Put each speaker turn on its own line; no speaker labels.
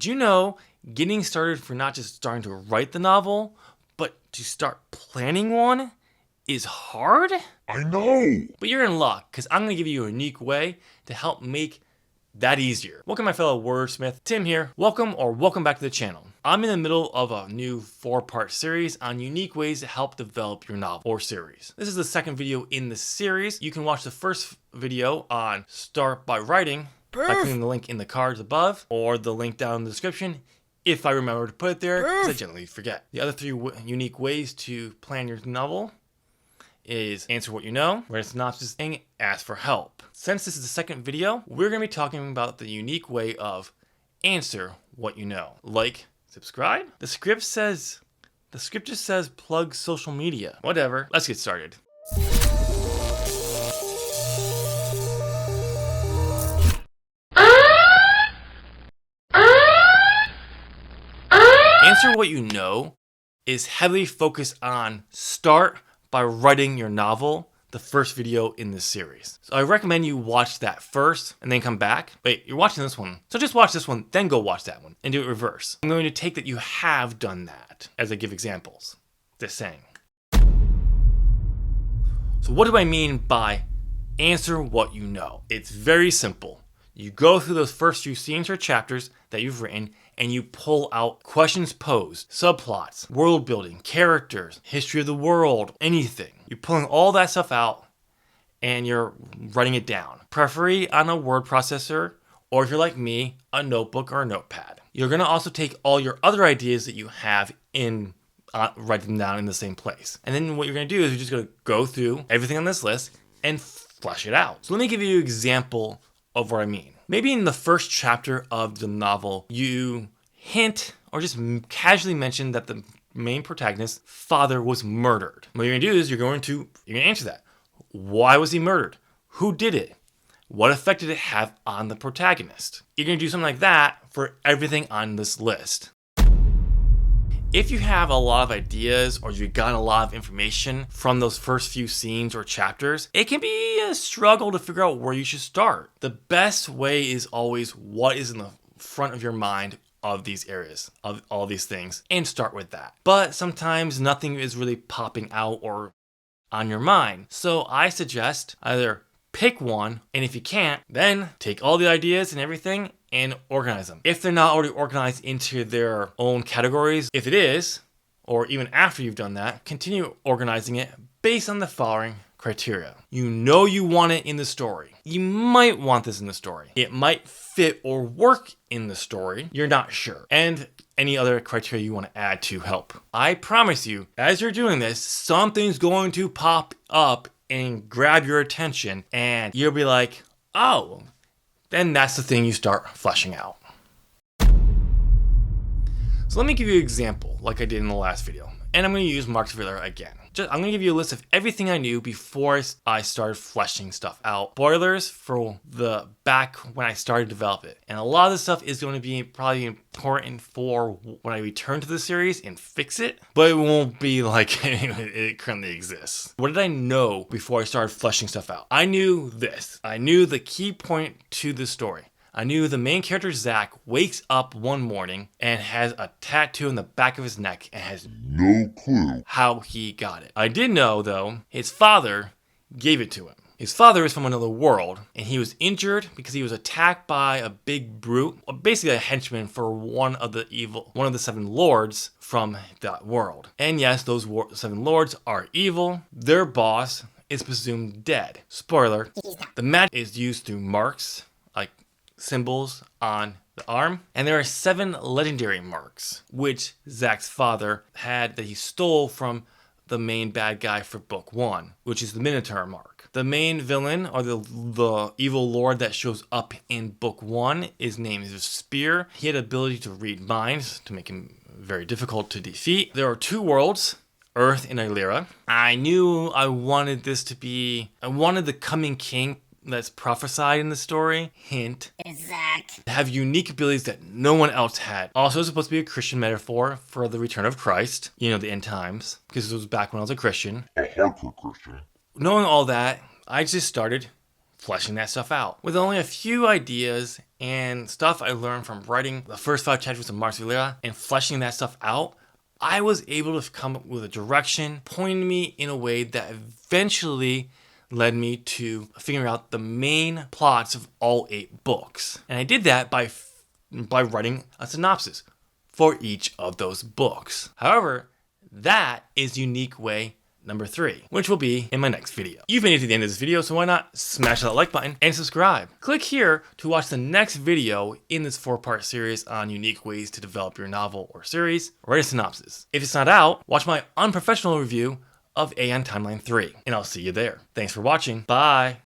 Did you know getting started for not just starting to write the novel, but to start planning one is hard?
I know!
But you're in luck, because I'm going to give you a unique way to help make that easier. Welcome, my fellow wordsmith. Tim here. Welcome back to the channel. I'm in the middle of a new 4-part series on unique ways to help develop your novel or series. This is the second video in the series. You can watch the first video on Start by Writing by clicking the link in the cards above or the link down in the description if I remember to put it there, because I generally forget. The other 3 unique ways to plan your novel is answer what you know, write a synopsis, and ask for help. Since this is the second video, we're going to be talking about the unique way of answer what you know. Like, subscribe? The script just says plug social media. Whatever, let's get started. Answer what you know is heavily focused on start by writing your novel, the first video in this series. So I recommend you watch that first and then come back. Wait, you're watching this one. So just watch this one, then go watch that one and do it reverse. I'm going to take that you have done that as I give examples. Just saying. So what do I mean by answer what you know? It's very simple. You go through those first few scenes or chapters that you've written and you pull out questions posed, subplots, world building, characters, history of the world, anything. You're pulling all that stuff out and you're writing it down. Preferably on a word processor, or if you're like me, a notebook or a notepad. You're gonna also take all your other ideas that you have in write them down in the same place. And then what you're gonna do is you're just gonna go through everything on this list and flesh it out. So let me give you an example of what I mean. Maybe in the first chapter of the novel, you hint or just casually mention that the main protagonist's father was murdered. What you're gonna do is you're gonna answer that. Why was he murdered? Who did it? What effect did it have on the protagonist? You're gonna do something like that for everything on this list. If you have a lot of ideas or you've gotten a lot of information from those first few scenes or chapters, it can be a struggle to figure out where you should start. The best way is always what is in the front of your mind of these areas, of all these things, and start with that. But sometimes nothing is really popping out or on your mind. So I suggest either pick one, and if you can't, then take all the ideas and everything and organize them. If they're not already organized into their own categories, if it is, or even after you've done that, continue organizing it based on the following criteria. You know you want it in the story. You might want this in the story. It might fit or work in the story. You're not sure. And any other criteria you want to add to help. I promise you, as you're doing this, something's going to pop up and grab your attention, and you'll be like, oh, then that's the thing you start fleshing out. So let me give you an example like I did in the last video. And I'm going to use Mark's Villa again. I'm going to give you a list of everything I knew before I started fleshing stuff out. Spoilers for the back when I started to develop it. And a lot of this stuff is going to be probably important for when I return to the series and fix it. But it won't be like it currently exists. What did I know before I started fleshing stuff out? I knew this. I knew the key point to the story. I knew the main character, Zach, wakes up one morning and has a tattoo in the back of his neck and has
No clue
how he got it. I did know, though, his father gave it to him. His father is from another world, and he was injured because he was attacked by a big brute, basically a henchman for one of the 7 lords from that world. And yes, those 7 lords are evil. Their boss is presumed dead. Spoiler, the magic is used through marks, like symbols on the arm, and there are 7 legendary marks which Zach's father had that he stole from the main bad guy for book 1, which is the Minotaur mark. The main villain, or the evil lord that shows up in book 1, his name is Spear. He had the ability to read minds to make him very difficult to defeat. There are 2 worlds, Earth and Illyria. I knew I wanted the coming king that's prophesied in the story, hint,
Exact.
have unique abilities that no one else had. Also, it's supposed to be a Christian metaphor for the return of Christ, the end times, because it was back when I was a Christian.
a hardcore Christian.
Knowing all that, I just started fleshing that stuff out. With only a few ideas and stuff I learned from writing the first 5 chapters of Mars Valera and fleshing that stuff out, I was able to come up with a direction, pointing me in a way that eventually led me to figuring out the main plots of all 8 books. And I did that by writing a synopsis for each of those books. However, that is unique way number 3, which will be in my next video. You've made it to the end of this video, so why not smash that like button and subscribe. Click here to watch the next video in this 4-part series on unique ways to develop your novel or series. Write a synopsis. If it's not out, watch my unprofessional review of Aeon Timeline 3, and I'll see you there. Thanks for watching. Bye.